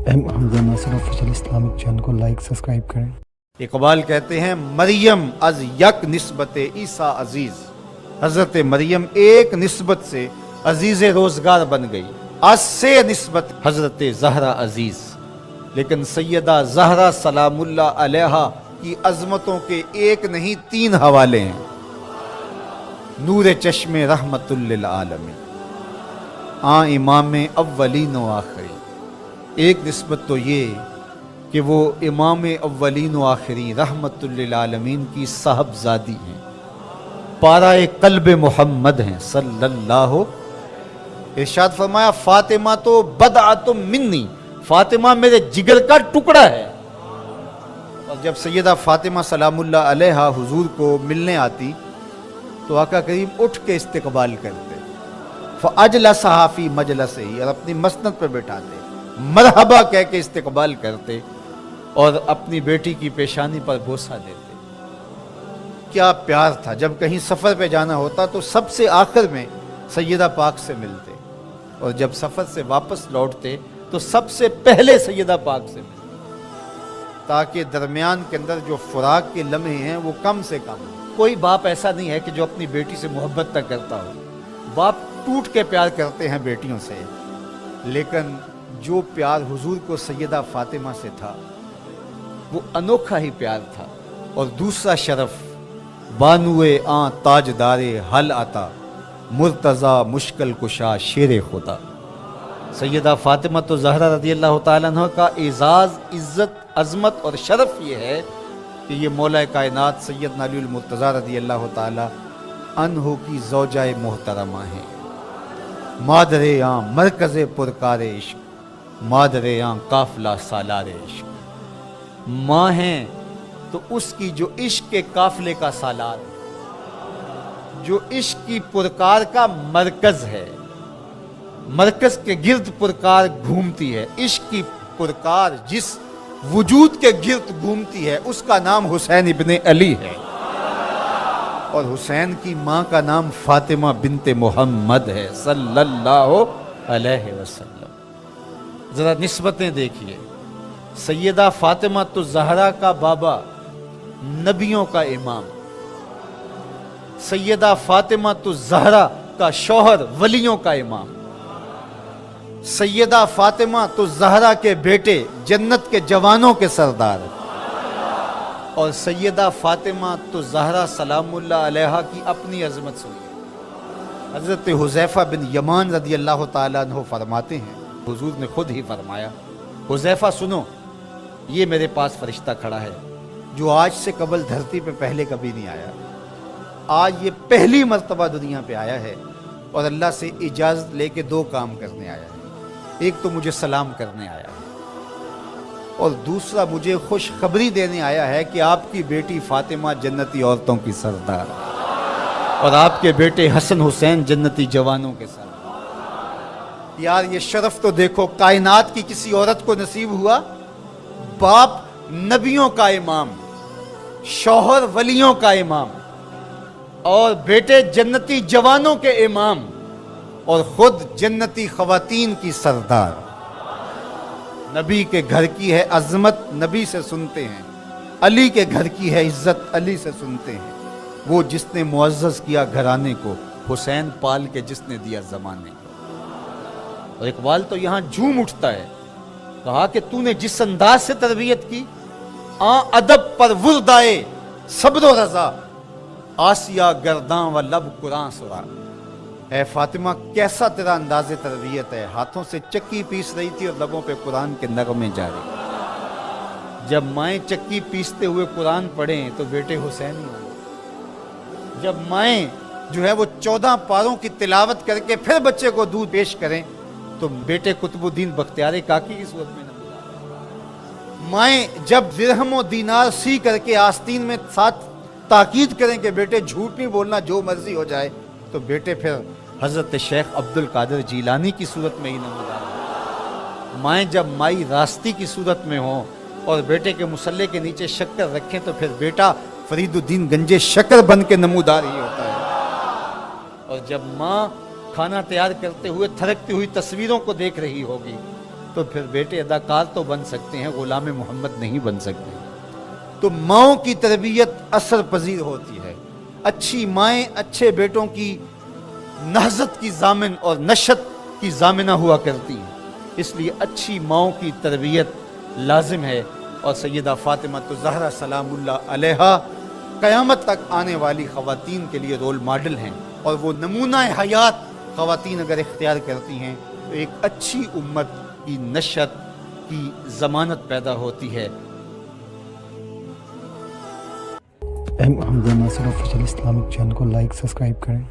Hamza Nasir official Islamic channel को like subscribe करें। इकबाल कहते हैं मरियम अज यक निस्बत ईसा अजीज, हजरत मरियम एक निस्बत से अजीज रोजगार बन गई, आज से निस्बत हजरत जहरा अजीज। लेकिन सैयदा जहरा सलामुल्लाह अलैहा की अजमतों के एक नहीं 3 हवाले हैं। नूर चश्मे रहमतुल लिल आलमीन, इमाम अव्वलीन व आखिरीन। एक निस्बत तो ये कि वो इमाम अव्वलीन व आखिरीन रहमतुल लिल आलमीन की साहबजादी हैं, पाराए कल्ब मोहम्मद हैं सल्लल्लाहु। इरशाद फरमाया फातिमा तो बदअतुम मिन्नी, फातिमा मेरे जिगर का टुकड़ा है। और जब सैयदा फातिमा सलामुल्लाह अलैहा हुजूर को मिलने आती तो आका करीम उठ के इस्तकबाल करते, फअजलसहा फी मजलसिही, और अपनी मसनद पर बैठाते, मरहबा कह के इस्तकबाल करते और अपनी बेटी की पेशानी पर बोसा देते। क्या प्यार था। जब कहीं सफ़र पे जाना होता तो सबसे आखिर में सैयदा पाक से मिलते, और जब सफ़र से वापस लौटते तो सबसे पहले सैयदा पाक से मिलते, ताकि दरमियान के अंदर जो फुराक के लम्हे हैं वो कम से कम हो। कोई बाप ऐसा नहीं है कि जो अपनी बेटी से मोहब्बत तक करता हो, बाप टूट के प्यार करते हैं बेटियों से, लेकिन जो प्यार हुजूर को सैयदा फातिमा से था वो अनोखा ही प्यार था। और दूसरा शरफ बानुए ताजदारे हल आता, मुर्तज़ा मुश्किल कुशा शेर खुदा। सैयदा फातिमा तो ज़हरा रज़ियल्लाहु ताला अन्हा का एजाज़, इज़्ज़त, अज़मत और शरफ ये है कि ये मौला कायनात सैयदना अलीउल मुर्तज़ा रज़ियल्लाहु ताला अन्हु की ज़ौजाए मोहतरमा है। मादरे मरकज़े पुरकारे इश्क, मादरे काफिला सालारे इश्क। माँ हैं तो उसकी जो इश्क के काफिले का सालार, जो इश्क की पुरकार का मरकज है, मरकज के गिर्द पुरकार घूमती है। इश्क की पुरकार जिस वजूद के गिर्द घूमती है उसका नाम हुसैन इब्ने अली है, और हुसैन की माँ का नाम फातिमा बिनते मोहम्मद है सल्लल्लाहु अलैहि वसल्लम। जरा निस्बतें देखिए। सैयदा फातिमा तो ज़हरा का बाबा नबियों का इमाम, सैयदा फातिमा तो ज़हरा का शौहर वलियों का इमाम, सैयदा फातिमा तो ज़हरा के बेटे जन्नत के जवानों के सरदार, और सैयदा फातिमा तो ज़हरा सलामुल्लाह अलैहा की अपनी अज़मत सुनिए। हज़रत हुज़ैफ़ा बिन यमान रज़ियल्लाहु ताला अन्हु फरमाते हैं, हुज़ूर ने खुद ही फरमाया, हुज़ैफ़ा सुनो, ये मेरे पास फरिश्ता खड़ा है जो आज से कबल धरती पे पहले कभी नहीं आया। आज ये पहली मर्तबा दुनिया पे आया है और अल्लाह से इजाज़त लेके 2 काम करने आया है। एक तो मुझे सलाम करने आया है, और दूसरा मुझे खुशखबरी देने आया है कि आपकी बेटी फातिमा जन्नती औरतों की सरदार और आपके बेटे हसन हुसैन जन्नती जवानों के सरदार। यार ये शरफ तो देखो, कायनात की किसी औरत को नसीब हुआ, बाप नबियों का इमाम, शौहर वलियों का इमाम, और बेटे जन्नती जवानों के इमाम, और खुद जन्नती खवातीन की सरदार। नबी के घर की है अजमत, नबी से सुनते हैं। अली के घर की है इज्जत, अली से सुनते हैं। वो जिसने मुअज़्ज़ज़ किया घराने को, हुसैन पाल के जिसने दिया जमाने को। और इकबाल तो यहाँ झूम उठता है, कहा कि तूने जिस अंदाज से तरबियत की, अदब पर वुर्दाए सब्र रज़ा, आसिया गर्दां व लब कुरान सुरा। ए फातिमा, कैसा तेरा अंदाज़े तरबियत है। हाथों से चक्की पीस रही थी और लबों पे कुरान के नगमे जारी। जब माएँ चक्की पीसते हुए कुरान पढ़ें तो बेटे हुसैन ही होंगे। जब माएँ जो है वो 14 पारों की तिलावत करके फिर बच्चे को दूध पेश करें तो बेटे कुतुबुद्दीन बख्तियार काकी की सूरत में नजर। माएँ जब दिरहम और दीनार सी करके आस्तीन में साथ ताकीद करें कि बेटे झूठ नहीं बोलना, जो मर्जी हो जाए, तो बेटे फिर हज़रत शेख अब्दुल कादिर जीलानी की सूरत में ही नमूदार। माएँ जब माई रास्ती की सूरत में हो और बेटे के मुसल्ले के नीचे शक्कर रखें तो फिर बेटा फरीदुद्दीन गंजे शक्कर बन के नमूदार ही होता है। और जब माँ खाना तैयार करते हुए थरकती हुई तस्वीरों को देख रही होगी تو پھر بیٹے اداکار تو بن سکتے ہیں، غلام محمد نہیں بن سکتے۔ تو ماؤں کی تربیت اثر پذیر ہوتی ہے، اچھی مائیں اچھے بیٹوں کی نہضت کی ضامن اور نشت کی ضامنہ ہوا کرتی ہیں، اس لیے اچھی ماؤں کی تربیت لازم ہے۔ اور سیدہ فاطمہ تو زہرا سلام اللہ علیہا قیامت تک آنے والی خواتین کے لیے رول ماڈل ہیں، اور وہ نمونہ حیات خواتین اگر اختیار کرتی ہیں تو ایک اچھی امت کی نشت کی ضمانت پیدا ہوتی ہے۔ حمزہ ناصر آفیشیل اسلامک چینل کو لائک سبسکرائب کریں۔